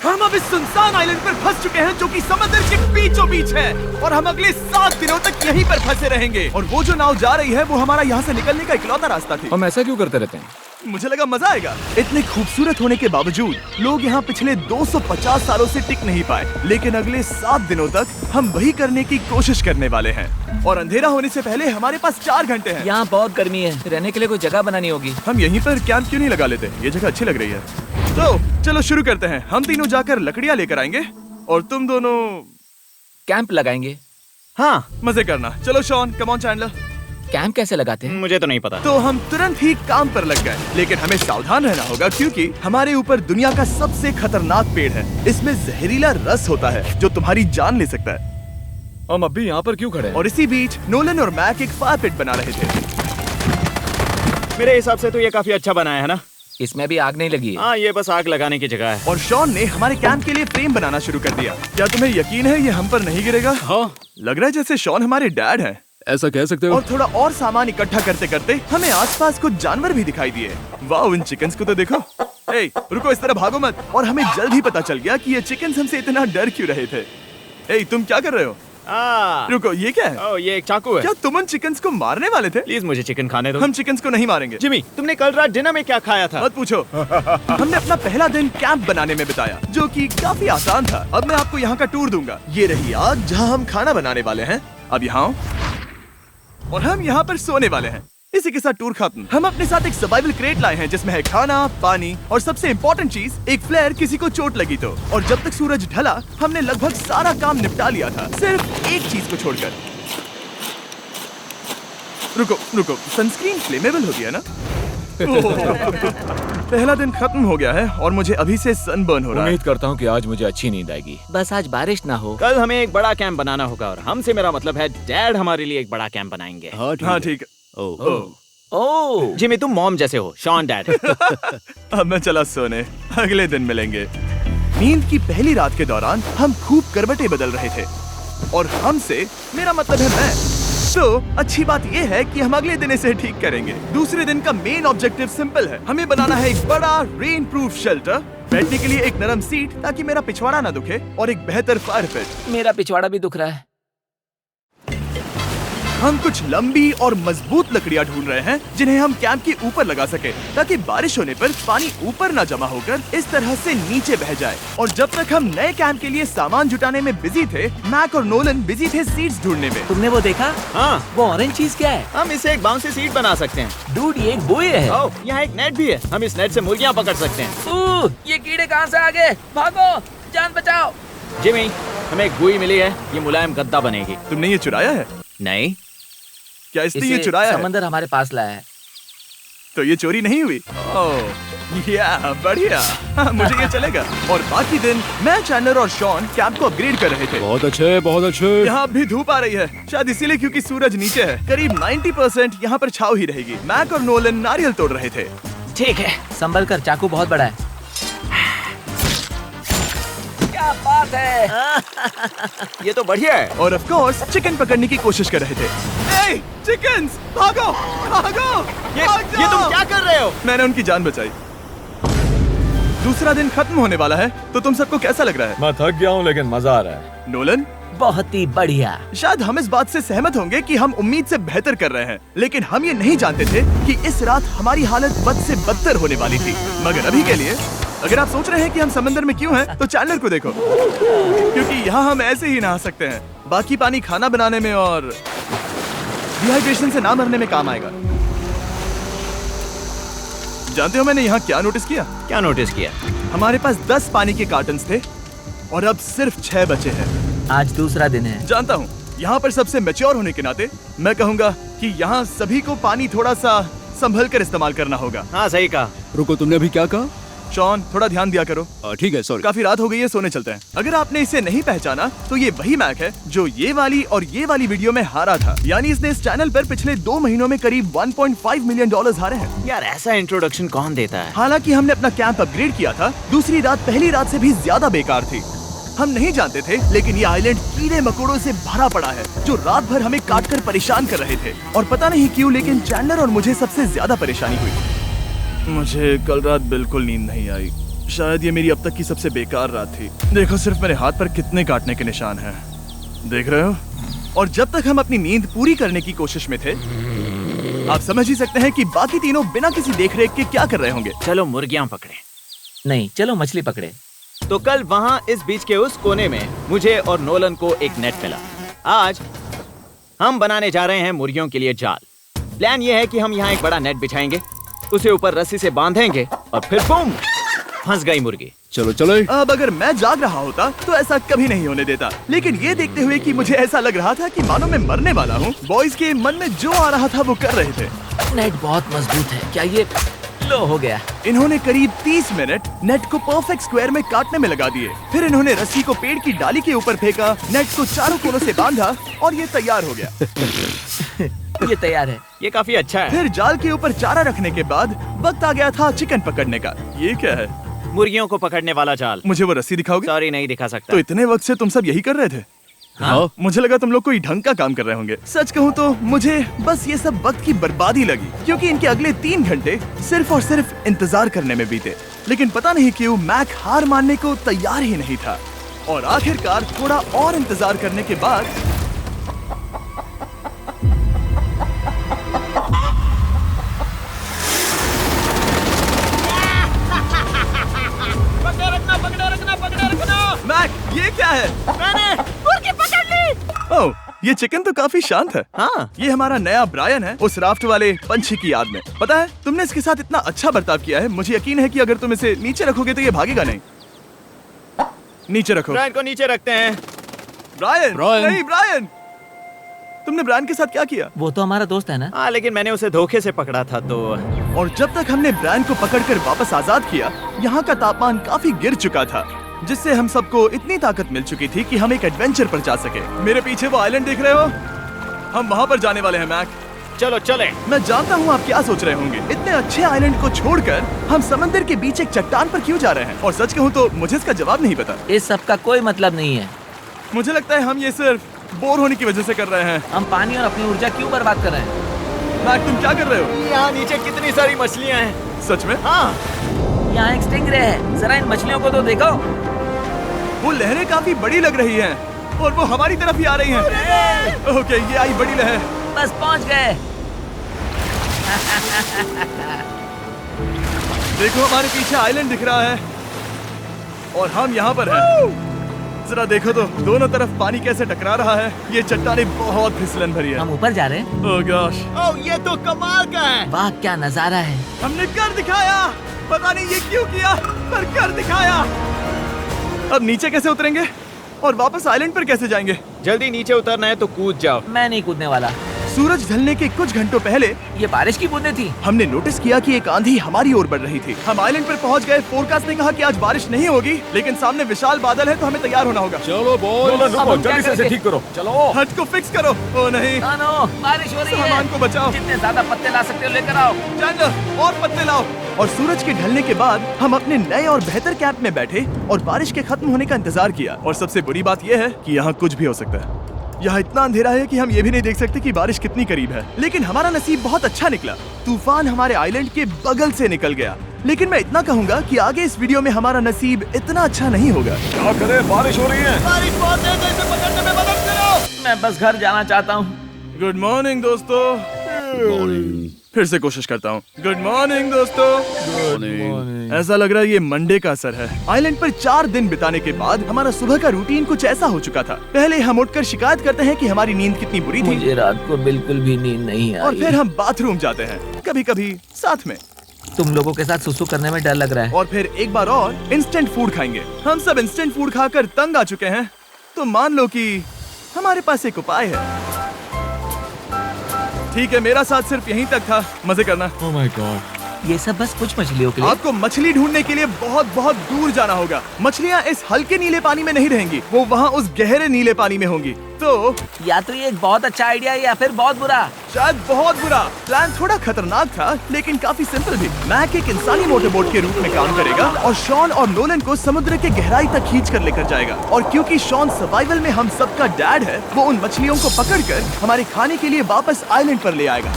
हम अब इस सुनसान आइलैंड पर फंस चुके हैं जो कि समंदर के बीचों बीच है और हम अगले 7 दिनों तक यहीं पर फंसे रहेंगे। और वो जो नाव जा रही है वो हमारा यहाँ से निकलने का इकलौता रास्ता थी। हम ऐसा क्यों करते रहते हैं? मुझे लगा मजा आएगा। इतने खूबसूरत होने के बावजूद लोग यहाँ पिछले 250 सालों से टिक नहीं पाए, लेकिन अगले 7 दिनों तक हम वही करने की कोशिश करने वाले हैं। और अंधेरा होने से पहले हमारे पास 4 घंटे हैं। यहाँ बहुत गर्मी है, रहने के लिए कोई जगह बनानी होगी। हम यहीं पर कैंप क्यों नहीं लगा लेते? ये जगह अच्छी लग रही है। तो चलो शुरू करते हैं। हम तीनों जाकर लकड़ियाँ लेकर आएंगे और तुम दोनों कैंप लगाएंगे। हाँ, मजे करना। चलो Shawn, come on Chandler. Camp कैसे लगाते हैं? मुझे तो नहीं पता। तो हम तुरंत ही काम पर लग गए, लेकिन हमें सावधान रहना होगा क्योंकि हमारे ऊपर दुनिया का सबसे खतरनाक पेड़ है। इसमें जहरीला रस होता है जो तुम्हारी जान ले सकता है। हम अभी यहाँ पर क्यों खड़े हैं? और इसी बीच नोलन और मैक एक फायर पिट बना रहे थे। मेरे हिसाब से तो ये काफी अच्छा बनाया है ना? इसमें भी आग नहीं लगी है। हाँ, ये बस आग लगाने की जगह है। और शॉन ने हमारे कैंप के लिए फ्रेम बनाना शुरू कर दिया। क्या तुम्हें यकीन है ये हम पर नहीं गिरेगा? हाँ। लग रहा है जैसे शॉन हमारे डैड हैं। ऐसा कह सकते हो? और थोड़ा और सामान इकट्ठा करते करते हमें आसपास कुछ जानवर भी दिखाई दिए। वाह, इन चिकन्स को तो देखो। ए, रुको, इस तरह भागो मत। और हमें जल्द ही पता चल गया कि ये चिकन्स हमसे इतना डर क्यों रहे थे। ए, तुम क्या कर रहे हो? रुको, ये क्या है? ओह, ये एक चाकू है। क्या तुम उन चिकन्स को मारने वाले थे? प्लीज मुझे चिकन खाने दो। हम चिकन्स को नहीं मारेंगे। जिमी, तुमने कल रात डिनर में क्या खाया था? मत पूछो। हमने अपना पहला दिन कैंप बनाने में बिताया, जो कि काफी आसान था। अब मैं आपको यहाँ का टूर दूंगा। ये रही आग जहाँ हम खाना बनाने वाले हैं। अब यहाँ और हम यहाँ पर सोने वाले हैं। इसी के साथ टूर खत्म। हम अपने साथ एक सर्वाइवल क्रेट लाए हैं जिसमें है खाना, पानी और सबसे इम्पोर्टेंट चीज एक फ्लेयर किसी को चोट लगी तो। और जब तक सूरज ढला हमने लगभग सारा काम निपटा लिया था, सिर्फ एक चीज को छोड़कर। रुको, सनस्क्रीन फ्लेमेबल होती है ना? पहला दिन खत्म हो गया है और मुझे अभी से सनबर्न हो रहा है। उम्मीद करता हूँ कि आज मुझे अच्छी नींद आएगी। बस आज बारिश ना हो। कल हमें एक बड़ा कैंप बनाना होगा और हमसे मेरा मतलब है डैड हमारे लिए एक बड़ा कैंप बनाएंगे। हाँ ठीक है। ओह, जिमी, तुम मॉम जैसे हो। Shawn dad. अब मैं चला सोने, अगले दिन मिलेंगे। नींद की पहली रात के दौरान हम खूब करवटें बदल रहे थे और हमसे मेरा मतलब है मैं। तो अच्छी बात यह है कि हम अगले दिन इसे ठीक करेंगे। दूसरे दिन का मेन ऑब्जेक्टिव सिंपल है। हमें बनाना है एक बड़ा रेन प्रूफ शेल्टर, बैठने के लिए एक नरम सीट ताकि मेरा पिछवाड़ा ना दुखे और एक बेहतर फायर पिट। मेरा पिछवाड़ा भी दुख रहा है। हम कुछ लंबी और मजबूत लकड़ियां ढूंढ रहे हैं जिन्हें हम कैंप के ऊपर लगा सके ताकि बारिश होने पर पानी ऊपर न जमा होकर इस तरह से नीचे बह जाए। और जब तक हम नए कैंप के लिए सामान जुटाने में बिजी थे, मैक और नोलन बिजी थे सीड्स ढूंढने में। तुमने वो देखा? हाँ, वो ऑरेंज चीज क्या है? हम इसे एक बाउंसी सीट बना सकते हैं। डूड, ये एक बुए है। ओह, यहाँ एक नेट भी है। हम इस नेट से मुर्गियाँ पकड़ सकते हैं। ये कीड़े कहाँ से आ गए? भागो, जान बचाओ। जिमी, हमें एक बुई मिली है। ये मुलायम गद्दा बनेगी। तुमने ये चुराया है? नहीं। क्या इसलिए ये चुराया है? समंदर हमारे पास लाया है। तो ये चोरी नहीं हुई? ओह, या बढ़िया। मुझे ये चलेगा। और बाकी दिन मैं, चैंडलर और शॉन कैंप को अपग्रेड कर रहे थे। बहुत अच्छे, बहुत अच्छे। यहाँ भी धूप आ रही है, शायद इसीलिए क्योंकि सूरज नीचे है। करीब 90% यहाँ पर छाव ही रहेगी। मैक और नोलन नारियल तोड़ रहे थे। ठीक है, संभल कर, चाकू बहुत बड़ा है। क्या बात है। ये तो बढ़िया है। और ऑफ कोर्स चिकन पकड़ने की कोशिश कर रहे थे। ए, चिकन्स, भागो, भागो, ये तुम क्या कर रहे हो? मैंने उनकी जान बचाई। दूसरा दिन खत्म होने वाला है, तो तुम सबको कैसा लग रहा है? मैं थक गया हूँ लेकिन मजा आ रहा है। नोलन, बहुत ही बढ़िया। शायद हम इस बात से सहमत होंगे कि हम उम्मीद से बेहतर कर रहे हैं, लेकिन हम ये नहीं जानते थे कि इस रात हमारी हालत बद से बदतर होने वाली थी। मगर अभी के लिए अगर आप सोच रहे हैं कि हम समंदर में क्यों हैं, तो चैंडलर को देखो, क्योंकि यहाँ हम ऐसे ही नहा सकते हैं। बाकी पानी खाना बनाने में और डिहाइड्रेशन से ना मरने में काम आएगा। जानते हो मैंने यहाँ क्या नोटिस किया? क्या नोटिस किया? हमारे पास 10 पानी के कार्टन्स थे और अब सिर्फ 6 बचे हैं। आज दूसरा दिन है। जानता हूँ, यहाँ पर सबसे मैच्योर होने के नाते मैं कहूँगा कि यहाँ सभी को पानी थोड़ा सा संभल कर इस्तेमाल करना होगा। हाँ, सही कहा। रुको, तुमने अभी क्या कहा? शॉन, थोड़ा ध्यान दिया करो। ठीक है, सॉरी। काफी रात हो गई है, सोने चलते हैं। अगर आपने इसे नहीं पहचाना तो ये वही मैक है जो ये वाली और ये वाली वीडियो में हारा था। यानी इसने इस चैनल पर पिछले 2 महीनों में करीब $1.5 मिलियन हारे हैं। यार, ऐसा इंट्रोडक्शन कौन देता है? हालांकि हमने अपना कैंप अपग्रेड किया था, दूसरी रात पहली रात से भी ज्यादा बेकार थी। हम नहीं जानते थे, लेकिन ये आइलैंड कीड़े मकोड़ों से भरा पड़ा है जो रात भर हमें काट कर परेशान कर रहे थे। और पता नहीं क्यों, लेकिन चैंडलर और मुझे सबसे ज्यादा परेशानी हुई। मुझे कल रात बिल्कुल नींद नहीं आई। शायद ये मेरी अब तक की सबसे बेकार रात थी। देखो सिर्फ मेरे हाथ पर कितने काटने के निशान हैं। देख रहे हो? और जब तक हम अपनी नींद पूरी करने की कोशिश में थे, आप समझ ही सकते हैं कि बाकी तीनों बिना किसी देखरेख के क्या कर रहे होंगे। चलो मुर्गियां पकड़े। नहीं, चलो मछली पकड़े। तो कल वहाँ इस बीच के उस कोने में मुझे और नोलन को एक नेट मिला। आज हम बनाने जा रहे हैं मुर्गियों के लिए जाल। प्लान ये है कि हम यहाँ एक बड़ा नेट बिछाएंगे, उसे ऊपर रस्सी से बांधेंगे और फिर बूम, फंस गई मुर्गी। चलो चलो। अब अगर मैं जाग रहा होता तो ऐसा कभी नहीं होने देता, लेकिन ये देखते हुए कि मुझे ऐसा लग रहा था कि मानो मैं मरने वाला हूँ, बॉयज के मन में जो आ रहा था वो कर रहे थे। नेट बहुत मजबूत है। क्या ये लो हो गया? इन्होंने करीब 30 मिनट नेट को परफेक्ट स्क्वायर में काटने में लगा दिए। फिर इन्होंने रस्सी को पेड़ की डाली के ऊपर फेंका, नेट को चारों कोनों से बांधा और ये तैयार हो गया। ये तैयार है। ये काफी अच्छा है। फिर जाल के ऊपर चारा रखने के बाद वक्त आ गया था चिकन पकड़ने का। ये क्या है? मुर्गियों को पकड़ने वाला जाल। मुझे वो रस्सी दिखाओगे? सॉरी, नहीं दिखा सकता। तो इतने वक्त से तुम सब यही कर रहे थे? हाँ। मुझे लगा तुम लोग कोई ढंग का काम कर रहे होंगे। सच कहूँ तो मुझे बस ये सब वक्त की बर्बादी लगी, क्योंकि इनके अगले 3 घंटे सिर्फ और सिर्फ इंतजार करने में बीते। लेकिन पता नहीं क्यों मैक हार मानने को तैयार ही नहीं था। और आखिरकार थोड़ा और इंतजार करने के बाद मैक, ये क्या है? मैंने मुर्गी पकड़ ली। ओह, ये चिकन तो काफी शांत है। हाँ। ये हमारा नया ब्रायन है, उस राफ्ट वाले पंछी की याद में। पता है, तुमने इसके साथ इतना अच्छा बर्ताव किया है, मुझे यकीन है कि अगर तुम इसे नीचे रखोगे तो ये भागेगा नहीं। नीचे रखो। ब्रायन को नीचे रखते हैं। Brian, Brian. नहीं ब्रायन। तुमने ब्रायन के साथ क्या किया? वो तो हमारा दोस्त है ना। हाँ, लेकिन मैंने उसे धोखे से पकड़ा था तो। और जब तक हमने ब्रायन को पकड़कर वापस आजाद किया, यहाँ का तापमान काफी गिर चुका था, जिससे हम सबको इतनी ताकत मिल चुकी थी कि हम एक एडवेंचर पर जा सके। मेरे पीछे वो आइलैंड देख रहे हो? हम वहाँ पर जाने वाले हैं मैक। चलो चले। मैं जानता हूँ आप क्या सोच रहे होंगे, इतने अच्छे आइलैंड को छोड़कर हम समंदर के बीच एक चट्टान पर क्यों जा रहे हैं? और सच कहूँ तो मुझे इसका जवाब नहीं पता। इस सब का कोई मतलब नहीं है। मुझे लगता है हम ये सिर्फ बोर होने की वजह से कर रहे हैं। हम पानी और अपनी ऊर्जा क्यों बर्बाद कर रहे हैं? मैक, तुम क्या कर रहे हो? यहाँ नीचे कितनी सारी मछलियाँ हैं। सच में? हाँ। यहाँ एक स्टिंगरे है, जरा इन मछलियों को तो देखो। वो लहरें काफी बड़ी लग रही हैं और वो हमारी तरफ ही आ रही हैं। ओके, ये आई बड़ी लहर। बस पहुँच गए। देखो, हमारे पीछे आइलैंड दिख रहा है और हम यहाँ पर हैं। जरा देखो तो दोनों तरफ पानी कैसे टकरा रहा है। ये चट्टानें बहुत फिसलन भरी है। हम ऊपर जा रहे हैं। ओह गॉश, ओह, ये तो कमाल का है। वाह, क्या नजारा है। हमने कर दिखाया। पता नहीं ये क्यों किया, पर कर दिखाया। अब नीचे कैसे उतरेंगे और वापस आइलैंड पर कैसे जाएंगे? जल्दी नीचे उतरना है तो कूद जाओ। मैं नहीं कूदने वाला। सूरज ढलने के कुछ घंटों पहले ये बारिश की बूंदें थी। हमने नोटिस किया कि एक आंधी हमारी ओर बढ़ रही थी। हम आइलैंड पर पहुंच गए। फोरकास्ट ने कहा कि आज बारिश नहीं होगी, लेकिन सामने विशाल बादल है तो हमें तैयार होना होगा। चलो बॉय। अब हम क्या करेंगे? ठीक करो। चलो। हट को फिक्स करो। ओ नहीं, नो, बारिश हो रही है। सामान को बचाओ। जितने ज्यादा पत्ते ला सकते हो लेकर आओ। चैंडलर, और पत्ते लाओ। और सूरज के ढलने के बाद हम अपने नए और बेहतर कैंप में बैठे और बारिश के खत्म होने का इंतजार किया। और सबसे बड़ी बात यह है कि यहाँ कुछ भी हो सकता है। यहाँ इतना अंधेरा है कि हम ये भी नहीं देख सकते कि बारिश कितनी करीब है। लेकिन हमारा नसीब बहुत अच्छा निकला। तूफान हमारे आइलैंड के बगल से निकल गया। लेकिन मैं इतना कहूँगा कि आगे इस वीडियो में हमारा नसीब इतना अच्छा नहीं होगा। क्या करें, बारिश हो रही है। बारिश बहुत तेज है, इसे पकड़ने में मदद करो। मैं बस घर जाना चाहता हूँ। गुड मॉर्निंग दोस्तों। फिर से कोशिश करता हूँ। गुड मॉर्निंग दोस्तों। ऐसा लग रहा है ये मंडे का असर है। आइलैंड पर 4 दिन बिताने के बाद हमारा सुबह का रूटीन कुछ ऐसा हो चुका था। पहले हम उठकर शिकायत करते हैं कि हमारी नींद कितनी बुरी थी, मुझे रात को बिल्कुल भी नींद नहीं आई। और फिर हम बाथरूम जाते हैं, कभी कभी साथ में। तुम लोगों के साथ सुसु करने में डर लग रहा है। और फिर एक बार और इंस्टेंट फूड खाएंगे। हम सब इंस्टेंट फूड खाकर तंग आ चुके हैं, तो मान लो कि हमारे पास एक उपाय है। ठीक है, मेरा साथ सिर्फ यहीं तक था। मजे करना। Oh my God. ये सब बस कुछ मछलियों के लिए। आपको मछली ढूंढने के लिए बहुत बहुत दूर जाना होगा। मछलियाँ इस हल्के नीले पानी में नहीं रहेंगी, वो वहाँ उस गहरे नीले पानी में होंगी। तो या तो ये एक बहुत अच्छा आइडिया है या फिर बहुत बुरा। शायद बहुत बुरा। प्लान थोड़ा खतरनाक था, लेकिन काफी सिंपल भी। मैक एक इंसानी मोटरबोट के रूप में काम करेगा और शॉन और नोलन को समुद्र के गहराई तक खींच कर लेकर जाएगा। और क्योंकि शॉन सर्वाइवल में हम सबका डैड है, वो उन मछलियों को पकड़कर हमारे खाने के लिए वापस आइलैंड पर ले आएगा।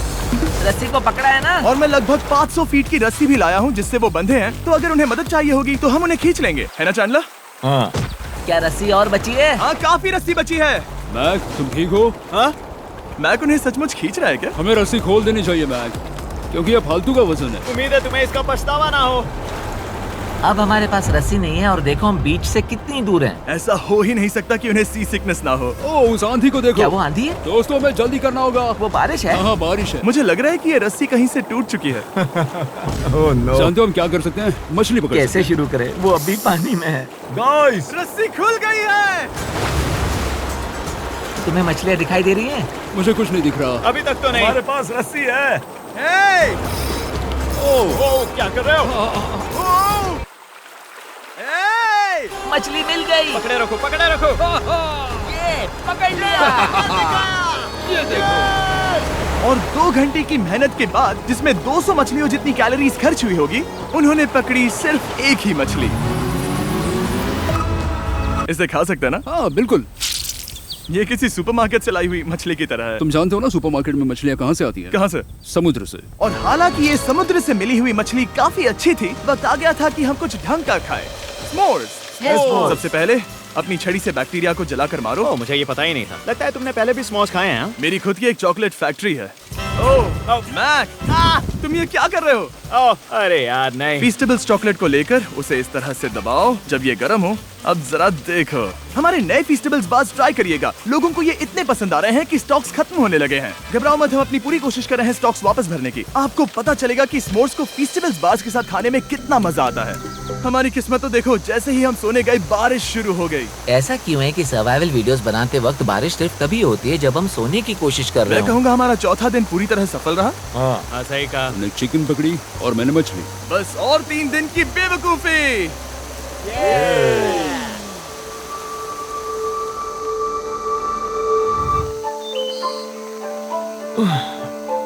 रस्सी को पकड़ा है ना? और मैं लगभग 500 फीट की रस्सी भी लाया हूँ जिससे वो बंधे हैं, तो अगर उन्हें मदद चाहिए होगी तो हम उन्हें खींच लेंगे, है ना चैंडलर? हाँ। क्या रस्सी और बची है? हाँ, काफी रस्सी बची है। मैक, तुम ठीक हो? हाँ? मैक उन्हें सचमुच खींच रहा है क्या? हमें रस्सी खोल देनी चाहिए मैक, क्योंकि ये फालतू का वजन है। उम्मीद है तुम्हें इसका पछतावा ना हो। अब हमारे पास रस्सी नहीं है और देखो हम बीच से कितनी दूर हैं। ऐसा हो ही नहीं सकता कि उन्हें सी सिकनेस ना हो। ओ, उस आंधी को देखो। क्या वो आंधी है? दोस्तों, हमें जल्दी करना होगा। वो बारिश है? हाँ, बारिश है। मुझे लग रहा है कि ये रस्सी कहीं से टूट चुकी है। Oh no. जानते हो हम क्या कर सकते हैं? मछली पकड़ कैसे शुरू करें? वो अभी पानी में है। गाइस, रस्सी खुल गई है। तुम्हें मछलियाँ दिखाई दे रही हैं? मुझे कुछ नहीं दिख रहा। अभी तक तो नहीं। हमारे पास रस्सी है। हे! ओह, क्या कर रहे हो? ओह! हे! मछली मिल गई। पकड़े रखो, पकड़े रखो। ये पकड़ लिया। ये देखो। और 2 घंटे की मेहनत के बाद, जिसमें 200 मछलियों जितनी कैलोरीज खर्च हुई होगी, उन्होंने पकड़ी सिर्फ एक ही मछली। इसे खा सकते हैं ना? हाँ, बिल्कुल। ये किसी सुपरमार्केट से लाई हुई मछली की तरह है। तुम जानते हो ना सुपरमार्केट में मछलियाँ कहाँ से आती हैं? कहाँ से? समुद्र से। और हालांकि ये समुद्र से मिली हुई मछली काफी अच्छी थी, वक्त आ गया था कि हम कुछ ढंग का खाएं। स्मोर्स। सबसे पहले अपनी छड़ी से बैक्टीरिया को जलाकर मारो। ओह, मुझे ये पता ही नहीं था। लगता है तुमने पहले भी स्मोक्स खाए हैं। हाँ? मेरी खुद की एक चॉकलेट फैक्ट्री है। ओह, मैक, तुम ये क्या कर रहे हो? ओह, अरे यार नहीं। फीस्टेबल्स चॉकलेट को लेकर उसे इस तरह से दबाओ जब ये गर्म हो। अब जरा देखो, हमारे नए फीस्टेबल्स बार्स ट्राई करिएगा। लोगों को ये इतने पसंद आ रहे हैं कि स्टॉक्स खत्म होने लगे हैं। घबराओ मत, हम अपनी पूरी कोशिश कर रहे हैं स्टॉक्स वापस भरने की। आपको पता चलेगा कि स्मोर्स को फीस्टेबल्स बार्स के साथ खाने में कितना मजा आता है। हमारी किस्मत तो देखो, जैसे ही हम सोने गए बारिश शुरू हो गई। ऐसा क्यों है कि सर्वाइवल वीडियोस बनाते वक्त बारिश सिर्फ तभी होती है जब हम सोने की कोशिश कर रहे मैं हो? कहूँगा हमारा चौथा दिन पूरी तरह सफल रहा। हाँ, सही कहा। हमने चिकन पकड़ी और मैंने मछली। बस और 3 दिन की बेवकूफी।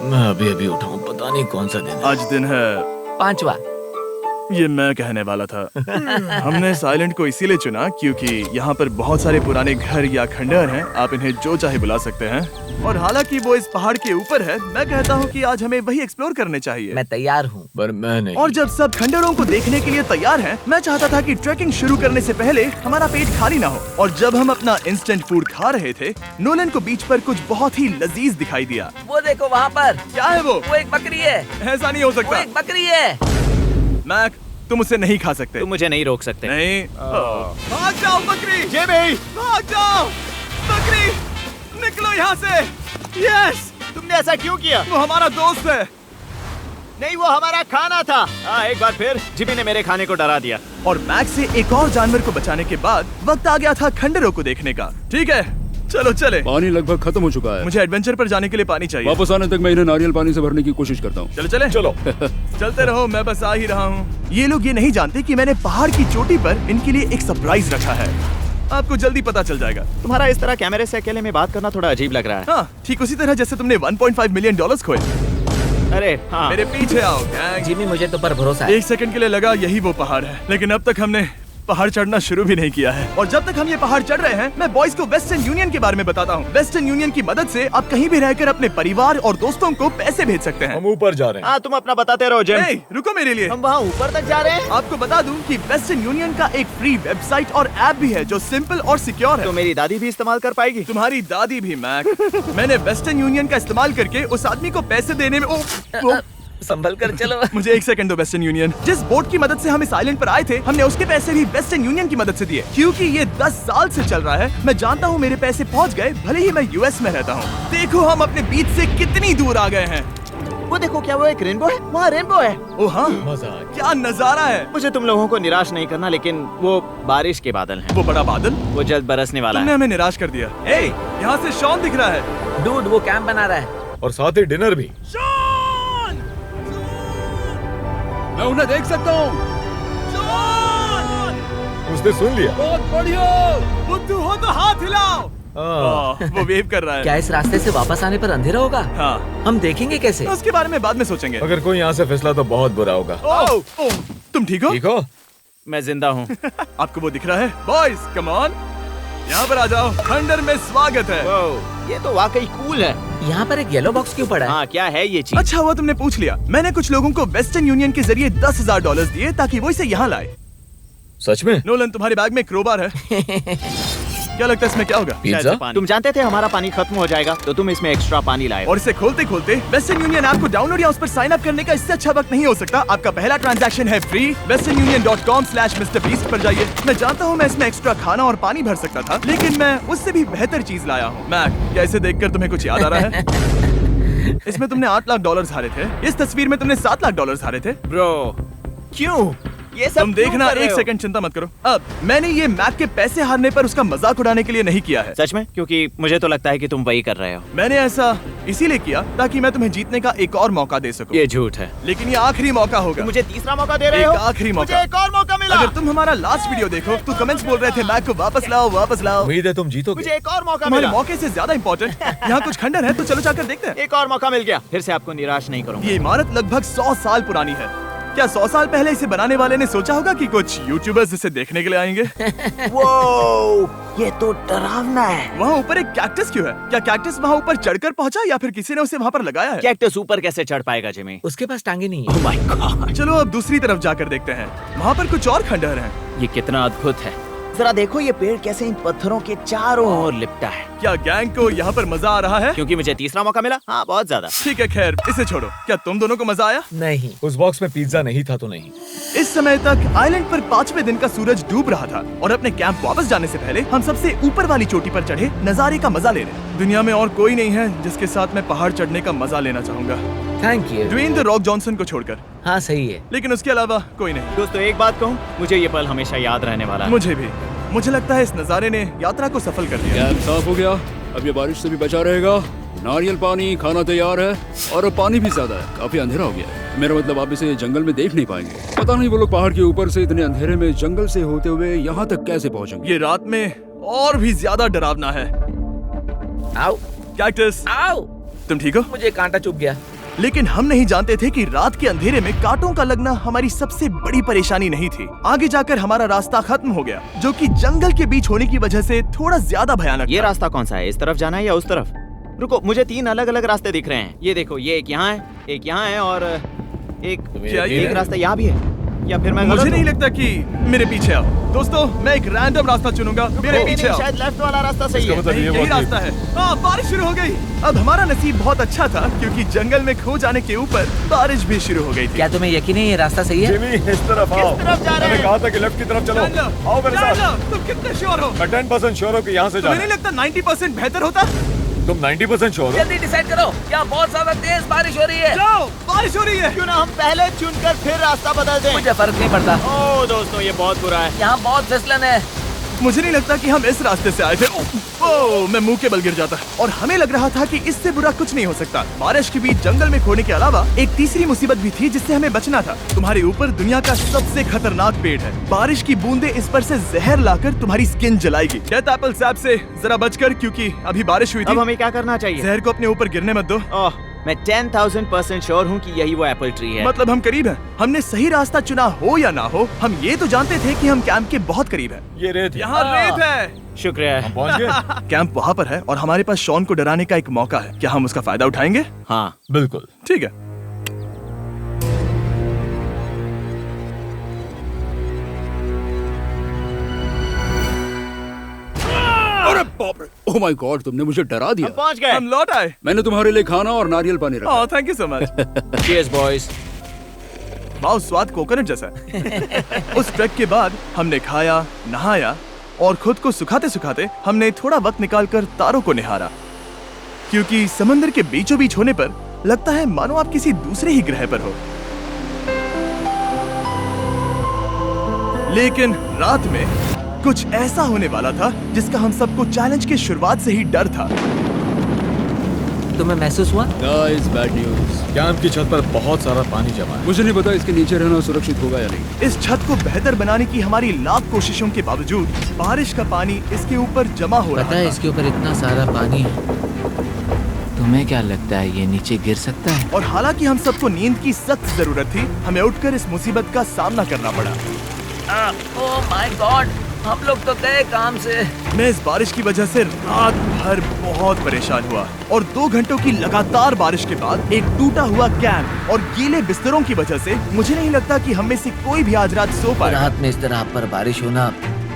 मैं अभी अभी उठा हूँ, पता नहीं कौन सा दिन है। आज दिन है 5वां। ये मैं कहने वाला था। हमने इस आइलैंड को इसीलिए चुना क्योंकि यहाँ पर बहुत सारे पुराने घर या खंडहर हैं। आप इन्हें जो चाहे बुला सकते हैं। और हालांकि वो इस पहाड़ के ऊपर है, मैं कहता हूँ कि आज हमें वही एक्सप्लोर करने चाहिए। मैं तैयार हूँ। पर मैं नहीं। और जब सब खंडहरों को देखने के लिए तैयार हैं, मैं चाहता था कि ट्रैकिंग शुरू करने से पहले हमारा पेट खाली ना हो। और जब हम अपना इंस्टेंट फूड खा रहे थे, नोलन को बीच पर कुछ बहुत ही लजीज दिखाई दिया। वो देखो वहाँ पर। क्या है वो? वो एक बकरी है। ऐसा नहीं हो वो सकता। एक बकरी है। मैक, तुम उसे नहीं खा सकते। तुम मुझे नहीं रोक सकते। नहीं। भाग जाओ बकरी। ये भी भाग जाओ बकरी, निकलो यहाँ से। यस, तुमने ऐसा क्यों किया? वो हमारा दोस्त है। नहीं, वो हमारा खाना था। हाँ, एक बार फिर जिमी ने मेरे खाने को डरा दिया। और मैक से एक और जानवर को बचाने के बाद वक्त आ गया था खंडहरों को देखने का। ठीक है, चलो चले। पानी लगभग खत्म हो चुका है। मुझे एडवेंचर पर जाने के लिए पानी चाहिए। वापस आने तक मैं इन्हें नारियल पानी से भरने की कोशिश करता हूँ। चलो चले। चलो। चलते रहो, मैं बस आ ही रहा हूँ। ये लोग ये नहीं जानते कि मैंने पहाड़ की चोटी पर इनके लिए एक सरप्राइज रखा है। आपको जल्दी पता चल जाएगा। तुम्हारा इस तरह कैमरे से अकेले में बात करना थोड़ा अजीब लग रहा है। हाँ, ठीक उसी तरह जैसे तुमने $1.5 मिलियन खोए। अरे हाँ। मेरे पीछे आओ गैंग। जिमी, मुझे तो पर भरोसा है। 1 सेकंड के लिए लगा यही वो पहाड़ है, लेकिन अब तक हमने पहाड़ चढ़ना शुरू भी नहीं किया है। और जब तक हम ये पहाड़ चढ़ रहे हैं, मैं बॉयज को वेस्टर्न यूनियन के बारे में बताता हूँ। वेस्टर्न यूनियन की मदद से आप कहीं भी रहकर अपने परिवार और दोस्तों को पैसे भेज सकते हैं। हम ऊपर जा रहे हैं। हाँ, तुम अपना बताते रहो जिम। Hey, रुको मेरे लिए। हम वहाँ ऊपर तक जा रहे हैं। आपको बता दूं कि वेस्टर्न यूनियन का एक फ्री वेबसाइट और ऐप भी है जो सिंपल और सिक्योर है। तो मेरी दादी भी इस्तेमाल कर पाएगी। तुम्हारी दादी भी मैक। मैंने वेस्टर्न यूनियन का इस्तेमाल करके उस आदमी को पैसे देने में संभल कर चलो। मुझे 1 सेकंड दो। वेस्टर्न यूनियन, जिस बोट की मदद से हम इस आइलैंड पर आए थे, हमने उसके पैसे भी वेस्टर्न यूनियन की मदद से दिए। क्योंकि ये 10 साल से चल रहा है, मैं जानता हूँ मेरे पैसे पहुँच गए, भले ही मैं यूएस में रहता हूँ। देखो हम अपने बीच से कितनी दूर आ गए हैं। वो देखो, क्या वो एक रेनबो है? वहाँ रेनबो है। ओ हाँ, मजा क्या नजारा है। मुझे तुम लोगों को निराश नहीं करना, लेकिन वो बारिश के बादल हैं। वो बड़ा बादल, वो जल्द बरसने वाला तुमने है। हमें निराश कर दिया। ए, यहाँ से शॉन दिख रहा है। डूड, वो कैंप बना रहा है। और साथ ही डिनर भी। शॉन! मैं उन्हें देख सकता हूँ। शॉन! उसने सुन लिया। बहुत बढ़िया। बुद्धू हो तो हाथ हिलाओ। वो वेव कर रहा है। क्या इस रास्ते से वापस आने पर अंधेरा होगा? हाँ, हम देखेंगे कैसे? उसके बारे में बाद में सोचेंगे। अगर कोई यहाँ से फिसला तो बहुत बुरा होगा। ओह, तुम ठीक हो? ठीक हो? मैं जिंदा हूँ। आपको वो दिख रहा है? बॉयज, कम ऑन, यहाँ पर आ जाओ। खंडर में स्वागत है। ये तो वाकई कूल है। यहाँ पर एक येलो बॉक्स क्यों पड़ा है? हाँ, क्या है ये चीज? अच्छा हुआ तुमने पूछ लिया। मैंने कुछ लोगों को वेस्टर्न यूनियन के जरिए $10,000 दिए ताकि वो इसे यहाँ लाए। सच में? नोलन, तुम्हारे बैग में क्रोबार है। क्या लगता है इसमें क्या होगा? शायद से पानी। तुम जानते थे हमारा पानी खत्म हो जाएगा, तो तुम इसमें एक्स्ट्रा पानी लाए। और इसे खोलते खोलते वेस्टर्न यूनियन ऐप को डाउनलोड या उस पर साइन अप करने का इससे अच्छा वक्त नहीं हो सकता। आपका पहला ट्रांजैक्शन है फ्री। westernunion.com/MrBeast पर जाइए। मैं जानता हूँ मैं इसमें एक्स्ट्रा खाना और पानी भर सकता था, लेकिन मैं उससे भी बेहतर चीज लाया हूँ। मैक, क्या इसे देखकर तुम्हें कुछ याद आ रहा है? इसमें तुमने $8 लाख हारे थे। इस तस्वीर में तुमने $7 लाख हारे थे। ब्रो, क्यों? ये सब तुम देखना, क्यों कर रहे एक हो? सेकंड चिंता मत करो। अब मैंने ये मैक के पैसे हारने पर उसका मजाक उड़ाने के लिए नहीं किया है। सच में? क्योंकि मुझे तो लगता है कि तुम वही कर रहे हो। मैंने ऐसा इसीलिए किया ताकि मैं तुम्हें जीतने का एक और मौका दे सकूं। ये झूठ है। लेकिन ये आखिरी मौका होगा। तुम मुझे तीसरा मौका दे रहे एक हो? आखिरी मौका। मुझे एक और मौका मिला। अगर तुम हमारा लास्ट वीडियो देखो तो कमेंट्स बोल रहे थे मैक को वापस लाओ, वापस लाओ। उम्मीद है तुम जीतोगे। मुझे एक और मौका तुम्हारे मिला। मौके से ज्यादा इम्पोर्टेंट यहाँ कुछ खंडर है, तो चलो जाकर देखते हैं। एक और मौका मिल गया। फिर से आपको निराश नहीं करूंगा। ये इमारत लगभग 100 साल पुरानी है। क्या 100 साल पहले इसे बनाने वाले ने सोचा होगा कि कुछ यूट्यूबर्स इसे देखने के लिए आएंगे? वो ये तो डरावना है। वहाँ ऊपर एक कैक्टस क्यों है? क्या कैक्टस वहाँ ऊपर चढ़कर पहुँचा या फिर किसी ने उसे वहाँ पर लगाया है? कैक्टस ऊपर कैसे चढ़ पाएगा जिमी? उसके पास टांगे नहीं है। ओह माय गॉड, चलो अब दूसरी तरफ जाकर देखते हैं। वहाँ पर कुछ और खंडहर हैं। ये कितना अद्भुत है। जरा देखो ये पेड़ कैसे इन पत्थरों के चारों ओर लिपटा है। क्या गैंग को यहाँ पर मजा आ रहा है? क्योंकि मुझे तीसरा मौका मिला। हाँ, बहुत ज्यादा। ठीक है, खैर इसे छोड़ो। क्या तुम दोनों को मजा आया? नहीं। उस बॉक्स में पिज्जा नहीं था तो नहीं। इस समय तक आइलैंड पर 5वें दिन का सूरज डूब रहा था और अपने कैंप वापस जाने से पहले हम सबसे ऊपर वाली चोटी पर चढ़े नजारे का मजा ले रहे। दुनिया में और कोई नहीं है जिसके साथ मैं पहाड़ चढ़ने का मजा लेना चाहूंगा, thank you. Dwayne the Rock Johnson को छोड़कर। हाँ सही है। लेकिन उसके अलावा कोई नहीं। दोस्तों, एक बात कहूँ, मुझे ये पल हमेशा याद रहने वाला है। मुझे भी। मुझे लगता है इस नजारे ने यात्रा को सफल कर दिया। कैंप साफ हो गया, अब ये बारिश से भी बचा रहेगा। नारियल पानी, खाना तैयार है और अब पानी भी ज्यादा है। काफी अंधेरा हो गया है। मेरा मतलब आप इसे जंगल में देख नहीं पाएंगे। पता नहीं वो लोग पहाड़ के ऊपर से इतने अंधेरे में जंगल से होते हुए यहाँ तक कैसे पहुँचेंगे। ये रात में और भी ज्यादा डरावना है। आओ कैक्टस, आओ। तुम ठीक हो? मुझे कांटा चुभ गया। लेकिन हम नहीं जानते थे कि रात के अंधेरे में कांटों का लगना हमारी सबसे बड़ी परेशानी नहीं थी। आगे जाकर हमारा रास्ता खत्म हो गया, जो कि जंगल के बीच होने की वजह से थोड़ा ज्यादा भयानक ये था। रास्ता कौन सा है? इस तरफ जाना है या उस तरफ? रुको, मुझे 3 अलग अलग रास्ते दिख रहे हैं। ये देखो, ये एक यहाँ है, एक यहाँ है और क्या ये एक रास्ता यहाँ भी है। या फिर मैं मुझे गलत नहीं हूँ? लगता कि मेरे पीछे आओ। दोस्तों, मैं एक रैंडम रास्ता चुनूंगा। मेरे नहीं, पीछे नहीं, आओ। शायद लेफ्ट वाला रास्ता सही है। नहीं, यही रास्ता है। बारिश शुरू हो गई। अब हमारा नसीब बहुत अच्छा था क्योंकि जंगल में खो जाने के ऊपर बारिश भी शुरू हो गई थी। क्या तुम्हें यकीन है ये रास्ता सही है? जिमी, इस तरफ आओ। किस तरफ जा रहे मैंने हैं? कहा था कि लेफ्ट की तरफ चलो। जान लो, आओ मेरे जान साथ। लो। तुम कितने श्योर हो? मैं 10% श्योर हूँ कि यहाँ से तुम्हें जाना नहीं लगता 90% बेहतर होता? तुम 90% श्योर हो? जल्दी डिसाइड करो। क्या बहुत ज्यादा तेज बारिश हो रही है? जाओ, बारिश हो रही है। क्यों ना हम पहले चुनकर फिर रास्ता बदल दें? मुझे फर्क नहीं पड़ता। ओह दोस्तों, ये बहुत बुरा है। यहाँ बहुत फिसलन है। मुझे नहीं लगता कि हम इस रास्ते से आए थे। ओह, मैं मुंह के बल गिर जाता और हमें लग रहा था कि इससे बुरा कुछ नहीं हो सकता। बारिश के बीच जंगल में खोने के अलावा एक तीसरी मुसीबत भी थी जिससे हमें बचना था। तुम्हारे ऊपर दुनिया का सबसे खतरनाक पेड़ है। बारिश की बूंदें इस पर से जहर लाकर तुम्हारी स्किन जलाएगी। डेथ एप्पल सैप से जरा बचकर, क्योंकि अभी बारिश हुई अब थी। हमें क्या करना चाहिए? जहर को अपने ऊपर गिरने मत दो। ओह, मैं 10,000% श्योर हूँ कि यही वो एप्पल ट्री है। मतलब हम करीब हैं। हमने सही रास्ता चुना हो या ना हो, हम ये तो जानते थे कि हम कैंप के बहुत करीब हैं। ये रेत है। यहाँ रेत है। शुक्रिया। हम पहुँच गए। कैंप वहाँ पर है और हमारे पास शॉन को डराने का एक मौका है। क्या हम उसका फायदा उठाएंगे? हाँ, बिल्कुल। ठीक है। अरे बाप रे, ओह माय गॉड, तुमने मुझे डरा हम दिया। पहुँच गए। हम लौट आए। मैंने तुम्हारे लिए खाना और नारियल पानी रखा। Oh, thank you so much. Cheers, boys. वाह, स्वाद कोकोनट जैसा है। उस ट्रैक के बाद हमने खाया, नहाया और खुद को सुखाते सुखाते हमने थोड़ा वक्त निकालकर तारों को निहारा, क्योंकि समंदर के बीचों बीच होने पर लगता है मानो आप किसी दूसरे ही ग्रह पर हो। लेकिन रात में कुछ ऐसा होने वाला था जिसका हम सबको चैलेंज की शुरुआत से ही डर था। तुम्हें महसूस हुआ? Guys, bad news. कैंप की छत पर बहुत सारा पानी जमा है। मुझे नहीं पता इसके नीचे रहना सुरक्षित होगा या नहीं। इस छत को बेहतर बनाने की हमारी लाख कोशिशों के बावजूद बारिश का पानी इसके ऊपर जमा हो रहा पता है था। इसके ऊपर इतना सारा पानी है। तुम्हें क्या लगता है ये नीचे गिर सकता है? और हालांकि हम सबको नींद की सख्त जरूरत थी, हमें उठकर इस मुसीबत का सामना करना पड़ा। ओह माय गॉड, हम लोग तो गए काम से। मैं इस बारिश की वजह से रात भर बहुत परेशान हुआ और 2 घंटों की लगातार बारिश के बाद एक टूटा हुआ कैंप और गीले बिस्तरों की वजह से मुझे नहीं लगता कि हम में से कोई भी आज रात सो पाएगा। रात में इस तरह पर बारिश होना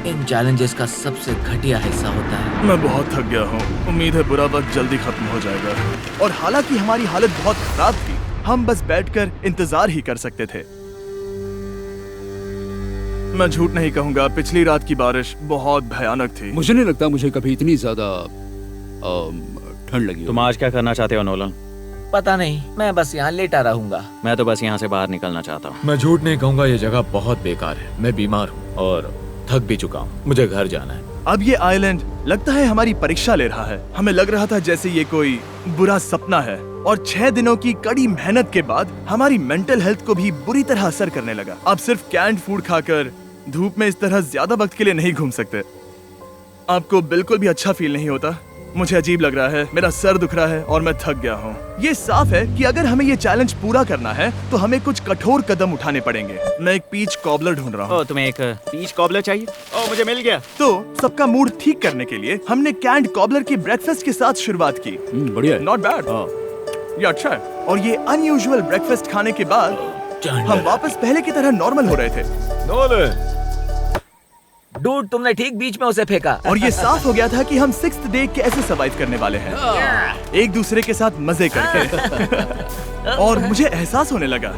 इन चैलेंजेस का सबसे घटिया हिस्सा होता है। मैं बहुत थक गया हूँ। उम्मीद है बुरा वक्त जल्दी खत्म हो जाएगा। और हालांकि हमारी हालत बहुत खराब थी, हम बस बैठकर इंतजार ही कर सकते थे। मैं झूठ नहीं कहूँगा, पिछली रात की बारिश बहुत भयानक थी। मुझे नहीं लगता मुझे कभी इतनी ज्यादा ठंड लगी हो। तुम आज क्या करना चाहते हो नोलन? पता नहीं, मैं बस यहाँ लेटा रहूंगा। मैं तो बस यहाँ से बाहर निकलना चाहता हूँ। मैं झूठ नहीं कहूंगा, ये जगह बहुत बेकार है। मैं बीमार हूँ और थक भी चुका हूँ। मुझे घर जाना है। अब ये आइलैंड लगता है हमारी परीक्षा ले रहा है। हमें लग रहा था जैसे ये कोई बुरा सपना है और 6 दिनों की कड़ी मेहनत के बाद हमारी मेंटल हेल्थ को भी बुरी तरह असर करने लगा। अब सिर्फ कैंड फूड खाकर धूप में इस तरह ज्यादा वक्त के लिए नहीं घूम सकते। आपको बिल्कुल भी अच्छा फील नहीं होता? मुझे अजीब लग रहा है, मेरा सर दुख रहा है और मैं थक गया हूँ। ये साफ है कि अगर हमें ये चैलेंज पूरा करना है तो हमें कुछ कठोर कदम उठाने पड़ेंगे। मैं एक पीच कॉबलर ढूंढ रहा हूँ। तुम्हें एक पीच कॉबलर चाहिए? मुझे मिल गया। तो सबका मूड ठीक करने के लिए हमने कैंड कॉबलर के ब्रेकफास्ट के साथ शुरुआत की। बढ़िया है। नॉट बैड, ये अच्छा है। और ये अनयूजुअल ब्रेकफास्ट खाने के बाद हम वापस पहले की तरह नॉर्मल हो रहे थे। नोलन, डूड, तुमने ठीक बीच में उसे फेंका। और ये साफ हो गया था कि हम 6th डे कैसे सर्वाइव करने वाले हैं, एक दूसरे के साथ मजे करके। और मुझे एहसास होने लगा,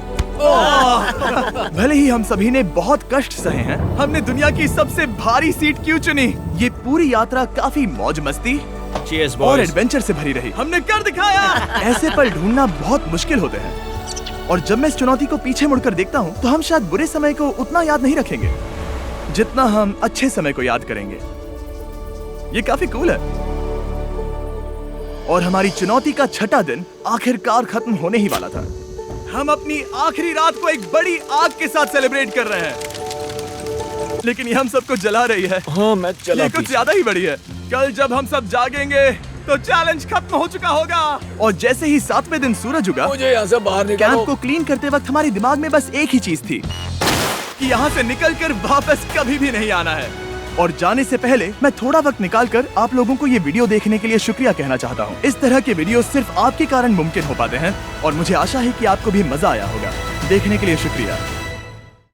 भले ही हम सभी ने बहुत कष्ट सहे हैं, हमने दुनिया की सबसे भारी सीट क्यों चुनी? ये पूरी यात्रा काफी मौज मस्ती Cheers, और boys. एडवेंचर से भरी रही। हमने कर दिखाया। ऐसे पल ढूंढना बहुत मुश्किल होते हैं और जब मैं इस चुनौती को पीछे मुड़कर देखता हूँ तो हम शायद बुरे समय को उतना याद नहीं रखेंगे जितना हम अच्छे समय को याद करेंगे। ये काफी कूल है। और हमारी चुनौती का 6ठा दिन आखिरकार खत्म होने ही वाला था। हम अपनी आखिरी रात को एक बड़ी आग के साथ सेलिब्रेट कर रहे हैं, लेकिन ये हम सबको जला रही है। हाँ मैं चला ये कुछ ज्यादा ही बड़ी है। कल जब हम सब जागेंगे तो चैलेंज खत्म हो चुका होगा। और जैसे ही 7वें दिन सूरज उगा, मुझे यहाँ से बाहर कैंप निकालो। को क्लीन करते वक्त हमारे दिमाग में बस एक ही चीज थी कि यहाँ से निकलकर वापस कभी भी नहीं आना है। और जाने से पहले मैं थोड़ा वक्त निकालकर आप लोगों को ये वीडियो देखने के लिए शुक्रिया कहना चाहता हूँ। इस तरह के वीडियो सिर्फ आपके कारण मुमकिन हो पाते हैं और मुझे आशा है कि आपको भी मजा आया होगा। देखने के लिए शुक्रिया।